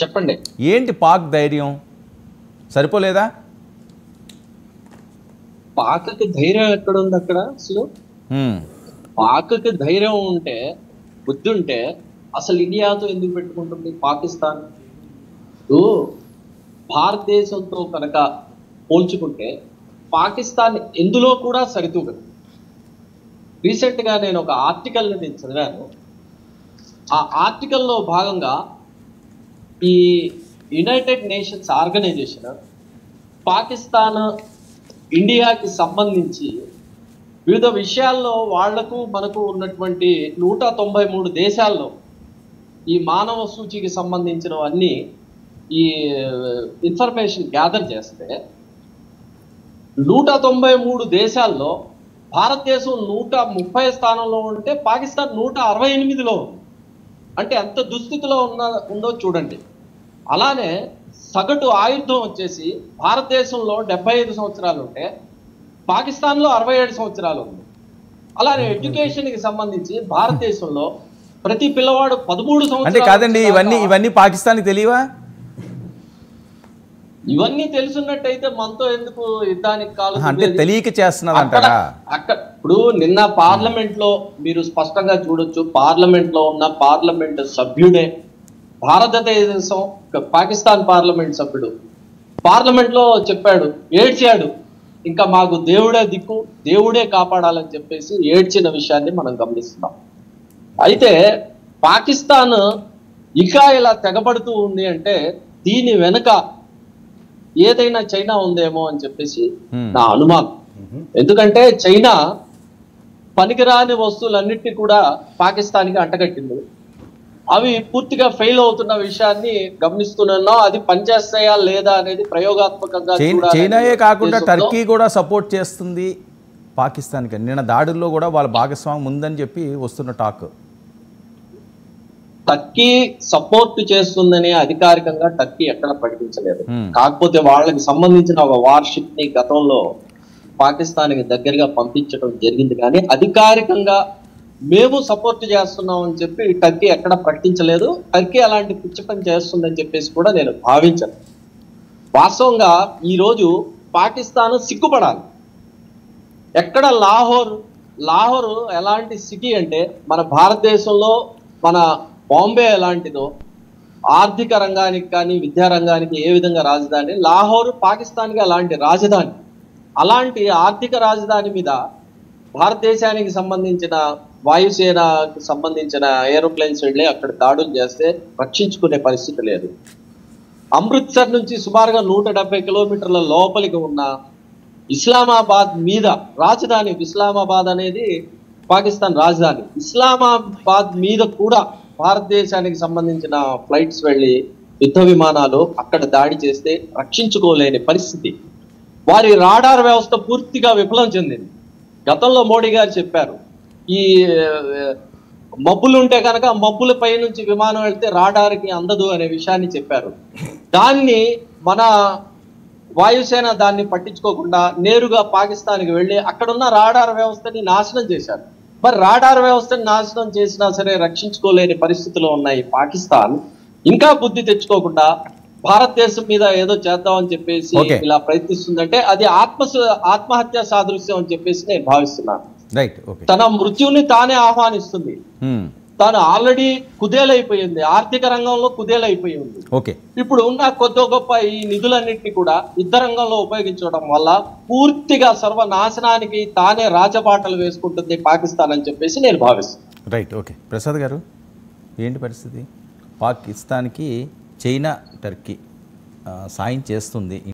చెప్పండి. ఏంటి పాక్ ధైర్యం సరిపోలేదా? పాక్కి ధైర్యం ఎక్కడుంది అక్కడ అసలు? పాక్కి ధైర్యం ఉంటే, బుద్ధి ఉంటే అసలు ఇండియాతో ఎందుకు పెట్టుకుంటుంది పాకిస్తాన్? భారతదేశంతో కనుక పోల్చుకుంటే పాకిస్తాన్ ఎందులో కూడా సరితూగదు. రీసెంట్ గా నేను ఒక ఆర్టికల్ నేను చదివాను. ఆ ఆర్టికల్లో భాగంగా ఈ యునైటెడ్ నేషన్స్ ఆర్గనైజేషన్ పాకిస్తాన్ ఇండియాకి సంబంధించి వివిధ విషయాల్లో వాళ్లకు మనకు ఉన్నటువంటి 193 దేశాల్లో ఈ మానవ సూచికి సంబంధించినవన్నీ ఈ ఇన్ఫర్మేషన్ గ్యాదర్ చేస్తే 193 దేశాల్లో భారతదేశం 130 స్థానంలో ఉంటే పాకిస్తాన్ 168లో ఉంది. అంటే ఎంత దుస్థితిలో ఉందో చూడండి. అలానే సగటు ఆయుధం వచ్చేసి భారతదేశంలో 75 సంవత్సరాలు ఉంటే పాకిస్తాన్లో 67 సంవత్సరాలు ఉంది. అలానే ఎడ్యుకేషన్కి సంబంధించి భారతదేశంలో ప్రతి పిల్లవాడు 13 సంవత్సరాలు. అంటే కాదండి, ఇవన్నీ పాకిస్తాన్కి తెలియవా? ఇవన్నీ తెలుసున్నట్టయితే మనతో ఎందుకు యుద్ధానికి కాదు? అంటే తెలియక చేస్తున్నారు అంటారా? అక్కడ ఇప్పుడు నిన్న పార్లమెంట్ లో మీరు స్పష్టంగా చూడొచ్చు, పార్లమెంట్ లో ఉన్న పార్లమెంట్ సభ్యుడే భారతదేశం పాకిస్తాన్ పార్లమెంట్ సభ్యుడు పార్లమెంట్ లో చెప్పాడు, ఏడ్చాడు, ఇంకా మాకు దేవుడే దిక్కు, దేవుడే కాపాడాలని చెప్పేసి ఏడ్చిన విషయాన్ని మనం గమనిస్తున్నాం. అయితే పాకిస్తాన్ ఇంకా ఇలా తెగబడుతూ ఉంది అంటే దీని వెనుక ఏదైనా చైనా ఉందేమో అని చెప్పేసి నా అనుమానం. ఎందుకంటే చైనా పనికిరాని వస్తువులన్నిటినీ కూడా పాకిస్తాన్కి అంటగట్టింది. అవి పూర్తిగా ఫెయిల్ అవుతున్న విషయాన్ని గమనిస్తున్నాం. అది పనిచేస్తాయా లేదా అనేది ప్రయోగాత్మకంగా చైనాయే కాకుండా టర్కీ కూడా సపోర్ట్ చేస్తుంది పాకిస్తాన్కి. నిన్న దాడుల్లో కూడా వాళ్ళ భాగస్వామ్యం ఉందని చెప్పి వస్తున్న టాక్. టర్కీ సపోర్ట్ చేస్తుందని అధికారికంగా టర్కీ ఎక్కడ ప్రకటించలేదు. కాకపోతే వాళ్ళకి సంబంధించిన ఒక వార్షిప్ ని గతంలో పాకిస్తాన్కి దగ్గరగా పంపించడం జరిగింది. కానీ అధికారికంగా మేము సపోర్ట్ చేస్తున్నాం అని చెప్పి టర్కీ ఎక్కడ ప్రకటించలేదు. టర్కీ అలాంటి పిచ్చి పని చేస్తుందని చెప్పేసి కూడా నేను భావించాను. వాస్తవంగా ఈరోజు పాకిస్తాన్ సిగ్గుపడాలి. ఎక్కడ లాహోర్ ఎలాంటి సిటీ అంటే మన భారతదేశంలో మన బాంబే ఎలాంటిదో ఆర్థిక రంగానికి కానీ విద్యా రంగానికి ఏ విధంగా రాజధాని, లాహోర్ పాకిస్తాన్కి అలాంటి రాజధాని. అలాంటి ఆర్థిక రాజధాని మీద భారతదేశానికి సంబంధించిన వాయుసేనకు సంబంధించిన ఏరోప్లేన్స్ వెళ్ళి అక్కడ దాడులు చేస్తే రక్షించుకునే పరిస్థితి లేదు. అమృత్సర్ నుంచి సుమారుగా 170 కిలోమీటర్ల లోపలికి ఉన్న ఇస్లామాబాద్ మీద రాజధాని, ఇస్లామాబాద్ అనేది పాకిస్తాన్ రాజధాని, ఇస్లామాబాద్ మీద కూడా భారతదేశానికి సంబంధించిన ఫ్లైట్స్ వెళ్ళి యుద్ధ విమానాలు అక్కడ దాడి చేస్తే రక్షించుకోలేని పరిస్థితి. వారి రాడార్ వ్యవస్థ పూర్తిగా విఫలం చెందింది. గతంలో మోడీ గారు చెప్పారు, ఈ మబ్బులు ఉంటే కనుక మబ్బుల పై నుంచి విమానం వెళ్తే రాడార్కి అందదు అనే విషయాన్ని చెప్పారు. దాన్ని మన వాయుసేన దాన్ని పట్టించుకోకుండా నేరుగా పాకిస్తాన్కి వెళ్ళి అక్కడున్న రాడార్ వ్యవస్థని నాశనం చేశారు. మరి రాడార్ వ్యవస్థని నాశనం చేసినా సరే రక్షించుకోలేని పరిస్థితిలో ఉన్నాయి పాకిస్తాన్. ఇంకా బుద్ధి తెచ్చుకోకుండా భారతదేశం మీద ఏదో చేద్దామని చెప్పేసి ఇలా ప్రయత్నిస్తుందంటే అది ఆత్మహత్య సాదృశ్యం అని చెప్పేసి నేను భావిస్తున్నాను. తన మృత్యుని తానే ఆహ్వానిస్తుంది. తాను ఆల్రెడీ కుదేలైపోయింది, ఆర్థిక రంగంలో కుదేలైపోయింది. ఇప్పుడు ఉన్న కొద్ది గొప్ప ఈ నిధులన్నింటినీ కూడా యుద్ధ రంగంలో ఉపయోగించడం వల్ల పూర్తిగా సర్వనాశనానికి తానే రాజబాటలు వేసుకుంటుంది పాకిస్తాన్ అని చెప్పేసి నేను భావిస్తున్నాను. ప్రసాద్ గారు, ఏంటి పరిస్థితి? పాకిస్తాన్కి చైనా, టర్కీ సాయం చేస్తుంది.